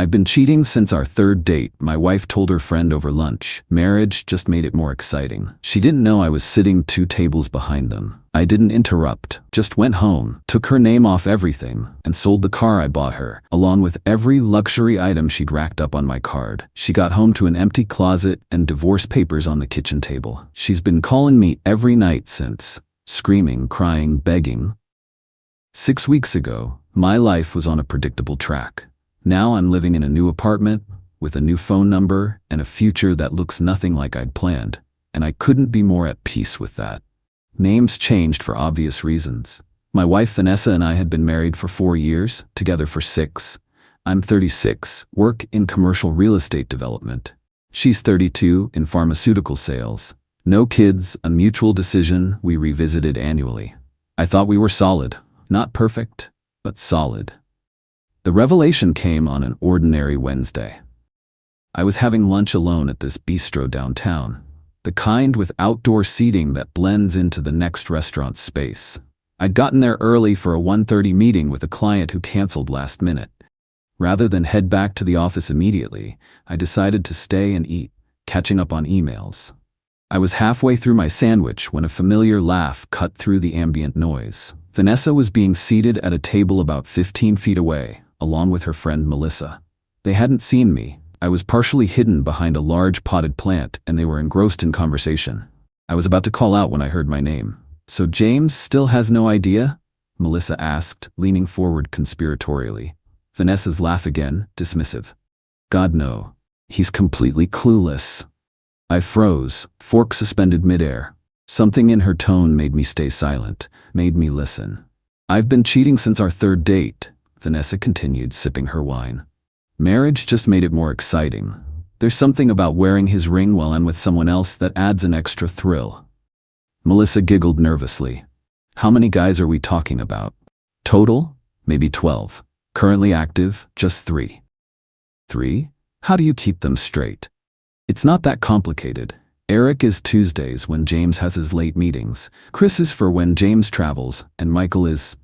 I've been cheating since our third date, my wife told her friend over lunch. Marriage just made it more exciting. She didn't know I was sitting 2 tables behind them. I didn't interrupt, just went home, took her name off everything, and sold the car I bought her, along with every luxury item she'd racked up on my card. She got home to an empty closet and divorce papers on the kitchen table. She's been calling me every night since, screaming, crying, begging. 6 weeks ago, my life was on a predictable track. Now I'm living in a new apartment, with a new phone number, and a future that looks nothing like I'd planned, and I couldn't be more at peace with that. Names changed for obvious reasons. My wife Vanessa and I had been married for 4 years, together for 6. I'm 36, work in commercial real estate development. She's 32, in pharmaceutical sales. No kids, a mutual decision we revisited annually. I thought we were solid, not perfect, but solid. The revelation came on an ordinary Wednesday. I was having lunch alone at this bistro downtown, the kind with outdoor seating that blends into the next restaurant space. I'd gotten there early for a 1:30 meeting with a client who canceled last minute. Rather than head back to the office immediately, I decided to stay and eat, catching up on emails. I was halfway through my sandwich when a familiar laugh cut through the ambient noise. Vanessa was being seated at a table about 15 feet away, along with her friend Melissa. They hadn't seen me. I was partially hidden behind a large potted plant, and they were engrossed in conversation. I was about to call out when I heard my name. "So James still has no idea?" Melissa asked, leaning forward conspiratorially. Vanessa's laugh again, dismissive. "God no. He's completely clueless." I froze, fork suspended midair. Something in her tone made me stay silent, made me listen. "I've been cheating since our third date," Vanessa continued, sipping her wine. "Marriage just made it more exciting. There's something about wearing his ring while I'm with someone else that adds an extra thrill." Melissa giggled nervously. "How many guys are we talking about?" "Total? Maybe 12. Currently active, just 3. 3? How do you keep them straight?" "It's not that complicated. Eric is Tuesdays when James has his late meetings. Chris is for when James travels, and Michael is...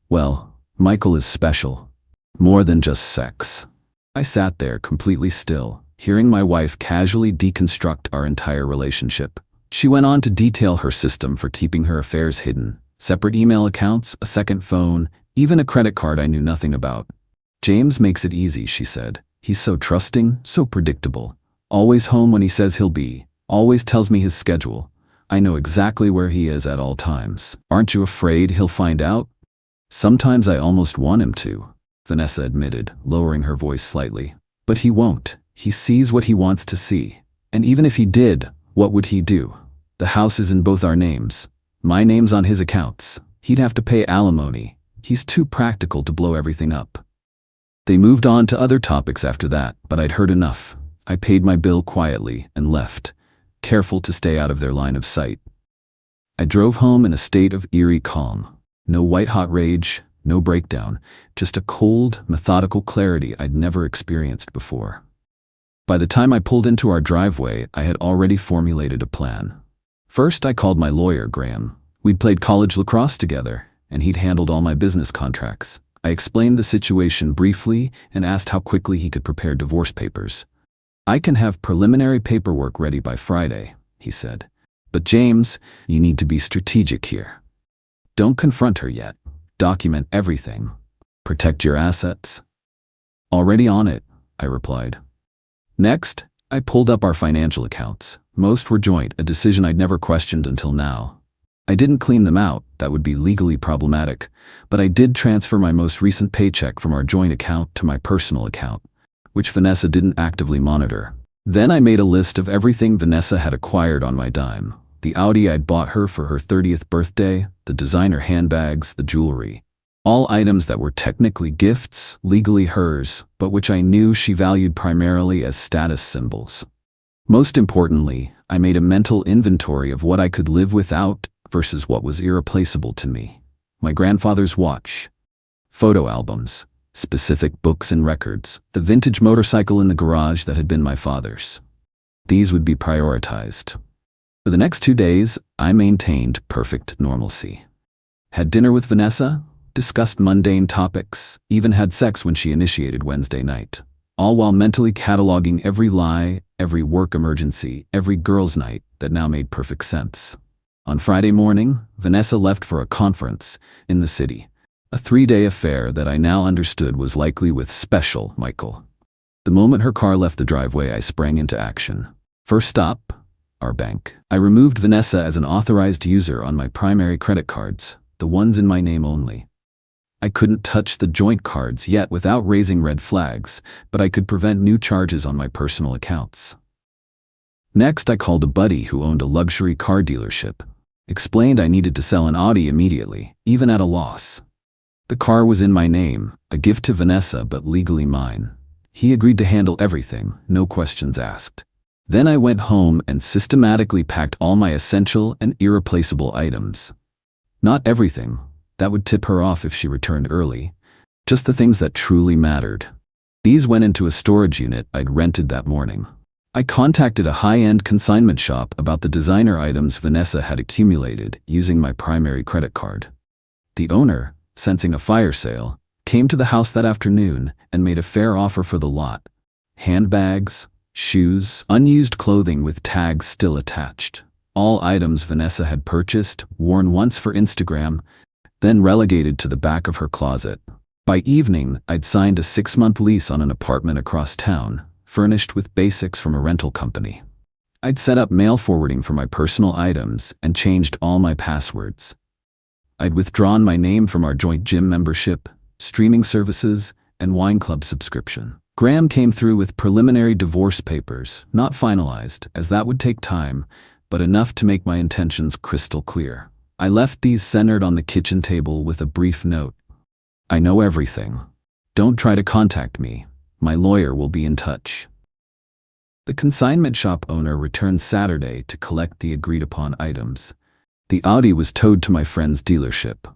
well, Michael is special. More than just sex." I sat there completely still, hearing my wife casually deconstruct our entire relationship. She went on to detail her system for keeping her affairs hidden. Separate email accounts, a second phone, even a credit card I knew nothing about. "James makes it easy," she said. "He's so trusting, so predictable. Always home when he says he'll be. Always tells me his schedule. I know exactly where he is at all times. Aren't you afraid he'll find out?" "Sometimes I almost want him to," Vanessa admitted, lowering her voice slightly. "But he won't. He sees what he wants to see. And even if he did, what would he do? The house is in both our names. My name's on his accounts. He'd have to pay alimony. He's too practical to blow everything up." They moved on to other topics after that, but I'd heard enough. I paid my bill quietly and left, careful to stay out of their line of sight. I drove home in a state of eerie calm. No white-hot rage, no breakdown, just a cold, methodical clarity I'd never experienced before. By the time I pulled into our driveway, I had already formulated a plan. First, I called my lawyer, Graham. We'd played college lacrosse together, and he'd handled all my business contracts. I explained the situation briefly and asked how quickly he could prepare divorce papers. "I can have preliminary paperwork ready by Friday," he said. "But James, you need to be strategic here. Don't confront her yet. Document everything. Protect your assets." "Already on it," I replied. Next, I pulled up our financial accounts. Most were joint, a decision I'd never questioned until now. I didn't clean them out, that would be legally problematic, but I did transfer my most recent paycheck from our joint account to my personal account, which Vanessa didn't actively monitor. Then I made a list of everything Vanessa had acquired on my dime. The Audi I'd bought her for her 30th birthday, the designer handbags, the jewelry. All items that were technically gifts, legally hers, but which I knew she valued primarily as status symbols. Most importantly, I made a mental inventory of what I could live without versus what was irreplaceable to me. My grandfather's watch, photo albums, specific books and records, the vintage motorcycle in the garage that had been my father's. These would be prioritized. For the next 2 days, I maintained perfect normalcy. Had dinner with Vanessa, discussed mundane topics, even had sex when she initiated Wednesday night. all while mentally cataloging every lie, every work emergency, every girls' night that now made perfect sense. On Friday morning, Vanessa left for a conference in the city, a 3-day affair that I now understood was likely with Special Michael. The moment her car left the driveway, I sprang into action. First stop, our bank. I removed Vanessa as an authorized user on my primary credit cards, the ones in my name only. I couldn't touch the joint cards yet without raising red flags, but I could prevent new charges on my personal accounts. Next, I called a buddy who owned a luxury car dealership. Explained I needed to sell an Audi immediately, even at a loss. The car was in my name, a gift to Vanessa but legally mine. He agreed to handle everything, no questions asked. Then I went home and systematically packed all my essential and irreplaceable items. Not everything. That would tip her off if she returned early. Just the things that truly mattered. These went into a storage unit I'd rented that morning. I contacted a high-end consignment shop about the designer items Vanessa had accumulated using my primary credit card. The owner, sensing a fire sale, came to the house that afternoon and made a fair offer for the lot. Handbags, shoes, unused clothing with tags still attached. All items Vanessa had purchased, worn once for Instagram, then relegated to the back of her closet. By evening, I'd signed a 6-month lease on an apartment across town, furnished with basics from a rental company. I'd set up mail forwarding for my personal items and changed all my passwords. I'd withdrawn my name from our joint gym membership, streaming services, and wine club subscription. Graham came through with preliminary divorce papers, not finalized, as that would take time, but enough to make my intentions crystal clear. I left these centered on the kitchen table with a brief note. I know everything. Don't try to contact me. My lawyer will be in touch. The consignment shop owner returned Saturday to collect the agreed-upon items. The Audi was towed to my friend's dealership.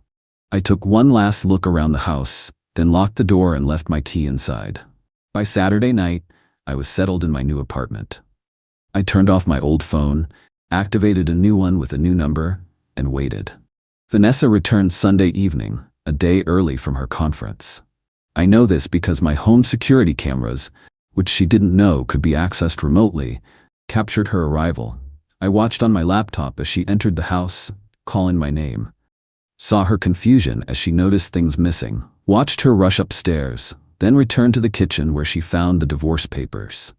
I took one last look around the house, then locked the door and left my key inside. By Saturday night, I was settled in my new apartment. I turned off my old phone, activated a new one with a new number, and waited. Vanessa returned Sunday evening, a day early from her conference. I know this because my home security cameras, which she didn't know could be accessed remotely, captured her arrival. I watched on my laptop as she entered the house, calling my name. Saw her confusion as she noticed things missing. Watched her rush upstairs, then returned to the kitchen where she found the divorce papers.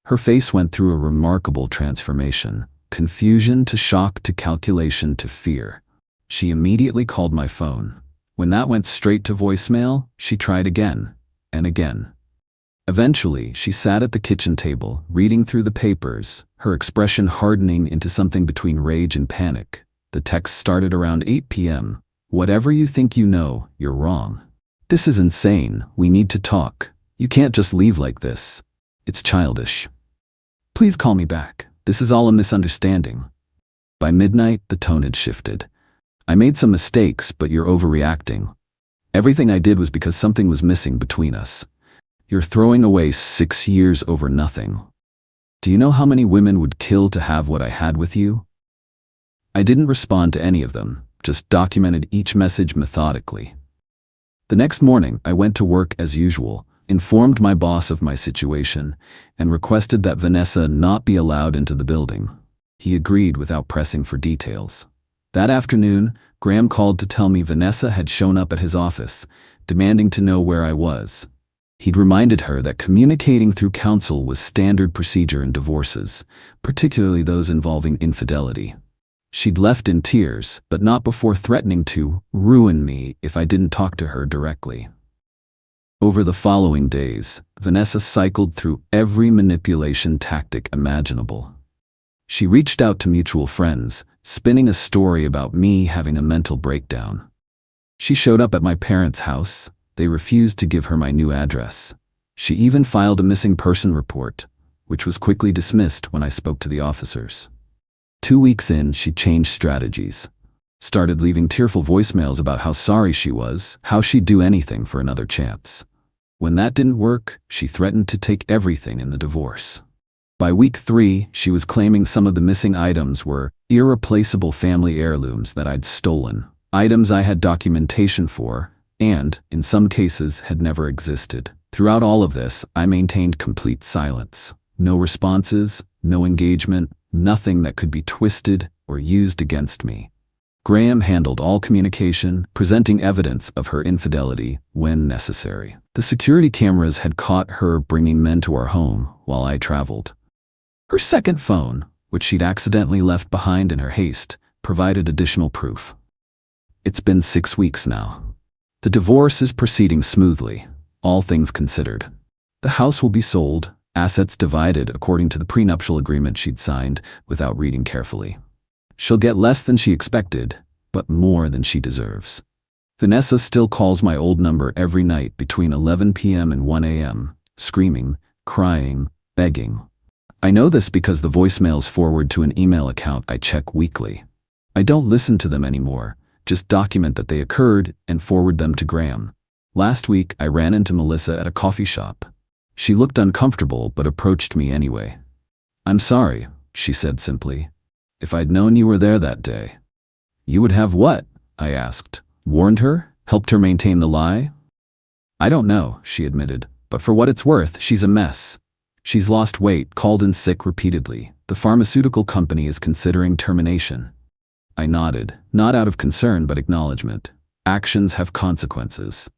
Her face went through a remarkable transformation. Confusion to shock to calculation to fear. She immediately called my phone. When that went straight to voicemail, she tried again and again. Eventually, she sat at the kitchen table, reading through the papers, her expression hardening into something between rage and panic. The text started around 8 p.m. Whatever you think you know, you're wrong. This is insane. We need to talk. You can't just leave like this. It's childish. Please call me back. This is all a misunderstanding. By midnight, the tone had shifted. I made some mistakes, but you're overreacting. Everything I did was because something was missing between us. You're throwing away 6 years over nothing. Do you know how many women would kill to have what I had with you? I didn't respond to any of them, just documented each message methodically. The next morning, I went to work as usual, informed my boss of my situation, and requested that Vanessa not be allowed into the building. He agreed without pressing for details. That afternoon, Graham called to tell me Vanessa had shown up at his office, demanding to know where I was. He'd reminded her that communicating through counsel was standard procedure in divorces, particularly those involving infidelity. She'd left in tears, but not before threatening to ruin me if I didn't talk to her directly. Over the following days, Vanessa cycled through every manipulation tactic imaginable. She reached out to mutual friends, spinning a story about me having a mental breakdown. She showed up at my parents' house. They refused to give her my new address. She even filed a missing person report, which was quickly dismissed when I spoke to the officers. 2 weeks in, she changed strategies. Started leaving tearful voicemails about how sorry she was, how she'd do anything for another chance. When that didn't work, she threatened to take everything in the divorce. By week 3, she was claiming some of the missing items were irreplaceable family heirlooms that I'd stolen, items I had documentation for, and, in some cases, had never existed. Throughout all of this, I maintained complete silence. No responses, no engagement, nothing that could be twisted or used against me. Graham handled all communication, presenting evidence of her infidelity when necessary. The security cameras had caught her bringing men to our home while I traveled. Her second phone, which she'd accidentally left behind in her haste, provided additional proof. It's been 6 weeks now. The divorce is proceeding smoothly, all things considered. The house will be sold, assets divided according to the prenuptial agreement she'd signed without reading carefully. She'll get less than she expected, but more than she deserves. Vanessa still calls my old number every night between 11 p.m. and 1 a.m., screaming, crying, begging. I know this because the voicemails forward to an email account I check weekly. I don't listen to them anymore, just document that they occurred and forward them to Graham. Last week, I ran into Melissa at a coffee shop. She looked uncomfortable but approached me anyway. "I'm sorry," she said simply. "If I'd known you were there that day." "You would have what?" I asked. "Warned her? Helped her maintain the lie?" "I don't know," she admitted, "but for what it's worth, she's a mess. She's lost weight, called in sick repeatedly. The pharmaceutical company is considering termination." I nodded, not out of concern but acknowledgement. Actions have consequences.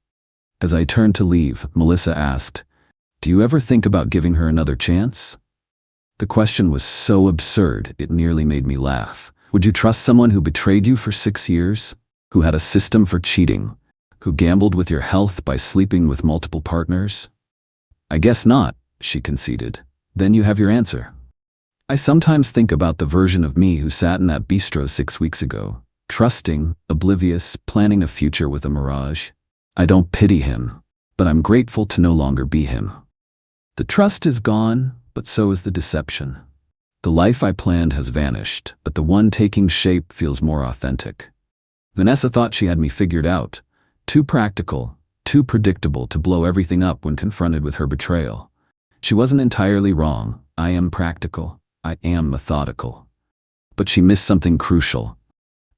As I turned to leave, Melissa asked, "Do you ever think about giving her another chance?" The question was so absurd, it nearly made me laugh. Would you trust someone who betrayed you for 6 years? Who had a system for cheating? Who gambled with your health by sleeping with multiple partners? "I guess not," she conceded. "Then you have your answer." I sometimes think about the version of me who sat in that bistro 6 weeks ago, trusting, oblivious, planning a future with a mirage. I don't pity him, but I'm grateful to no longer be him. The trust is gone, but so is the deception. The life I planned has vanished, but the one taking shape feels more authentic. Vanessa thought she had me figured out, too practical, too predictable to blow everything up when confronted with her betrayal. She wasn't entirely wrong. I am practical. I am methodical. But she missed something crucial.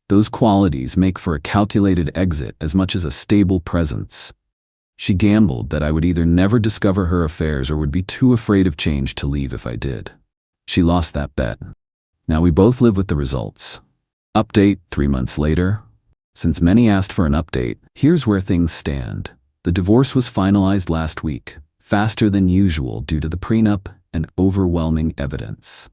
Those qualities make for a calculated exit as much as a stable presence. She gambled that I would either never discover her affairs or would be too afraid of change to leave if I did. She lost that bet. Now we both live with the results. Update 3 months later. Since many asked for an update, here's where things stand. The divorce was finalized last week, faster than usual due to the prenup and overwhelming evidence.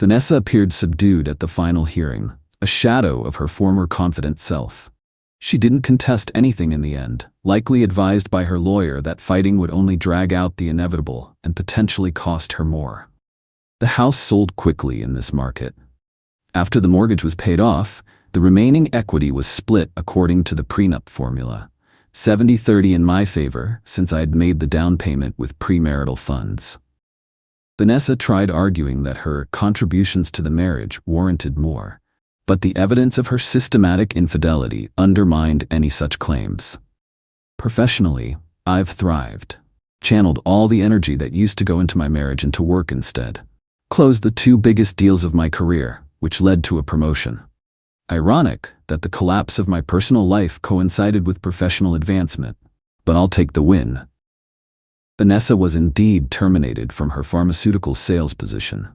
Vanessa appeared subdued at the final hearing, a shadow of her former confident self. She didn't contest anything in the end, likely advised by her lawyer that fighting would only drag out the inevitable and potentially cost her more. The house sold quickly in this market. After the mortgage was paid off, the remaining equity was split according to the prenup formula, 70-30 in my favor since I had made the down payment with premarital funds. Vanessa tried arguing that her contributions to the marriage warranted more, but the evidence of her systematic infidelity undermined any such claims. Professionally, I've thrived, channeled all the energy that used to go into my marriage into work instead, closed the 2 biggest deals of my career, which led to a promotion. Ironic that the collapse of my personal life coincided with professional advancement, but I'll take the win. Vanessa was indeed terminated from her pharmaceutical sales position.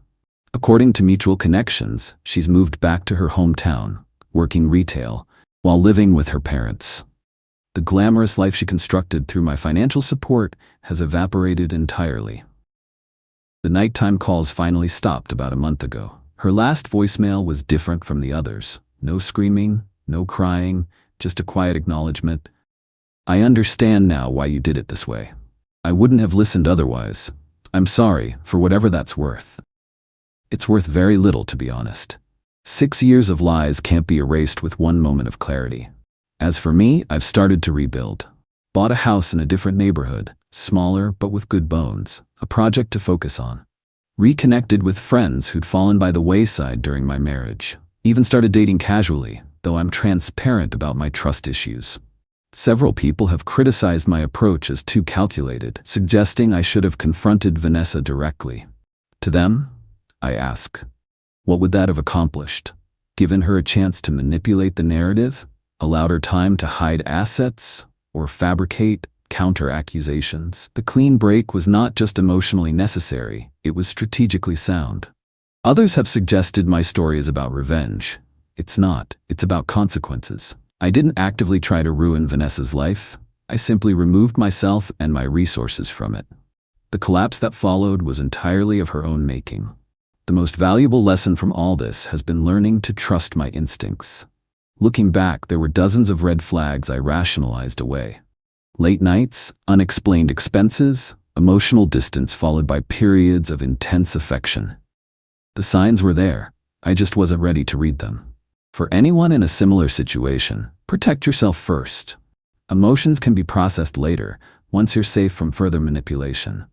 According to mutual connections, she's moved back to her hometown, working retail, while living with her parents. The glamorous life she constructed through my financial support has evaporated entirely. The nighttime calls finally stopped about a month ago. Her last voicemail was different from the others. No screaming, no crying, just a quiet acknowledgement. "I understand now why you did it this way. I wouldn't have listened otherwise. I'm sorry, for whatever that's worth." It's worth very little, to be honest. 6 years of lies can't be erased with one moment of clarity. As for me, I've started to rebuild. Bought a house in a different neighborhood, smaller but with good bones, a project to focus on. Reconnected with friends who'd fallen by the wayside during my marriage. Even started dating casually, though I'm transparent about my trust issues. Several people have criticized my approach as too calculated, suggesting I should have confronted Vanessa directly. To them, I ask, what would that have accomplished? Given her a chance to manipulate the narrative? Allowed her time to hide assets? Or fabricate counter-accusations. The clean break was not just emotionally necessary, it was strategically sound. Others have suggested my story is about revenge. It's not. It's about consequences. I didn't actively try to ruin Vanessa's life. I simply removed myself and my resources from it. The collapse that followed was entirely of her own making. The most valuable lesson from all this has been learning to trust my instincts. Looking back, there were dozens of red flags I rationalized away. Late nights, unexplained expenses, emotional distance followed by periods of intense affection. The signs were there. I just wasn't ready to read them. For anyone in a similar situation, protect yourself first. Emotions can be processed later, once you're safe from further manipulation.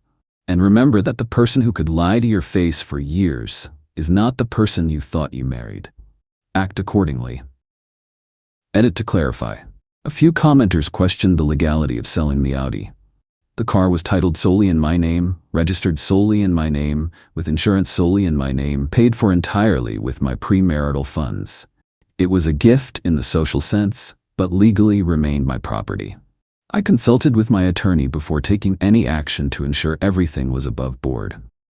And remember that the person who could lie to your face for years is not the person you thought you married. Act accordingly. Edit to clarify. A few commenters questioned the legality of selling the Audi. The car was titled solely in my name, registered solely in my name, with insurance solely in my name, paid for entirely with my premarital funds. It was a gift in the social sense, but legally remained my property. I consulted with my attorney before taking any action to ensure everything was above board.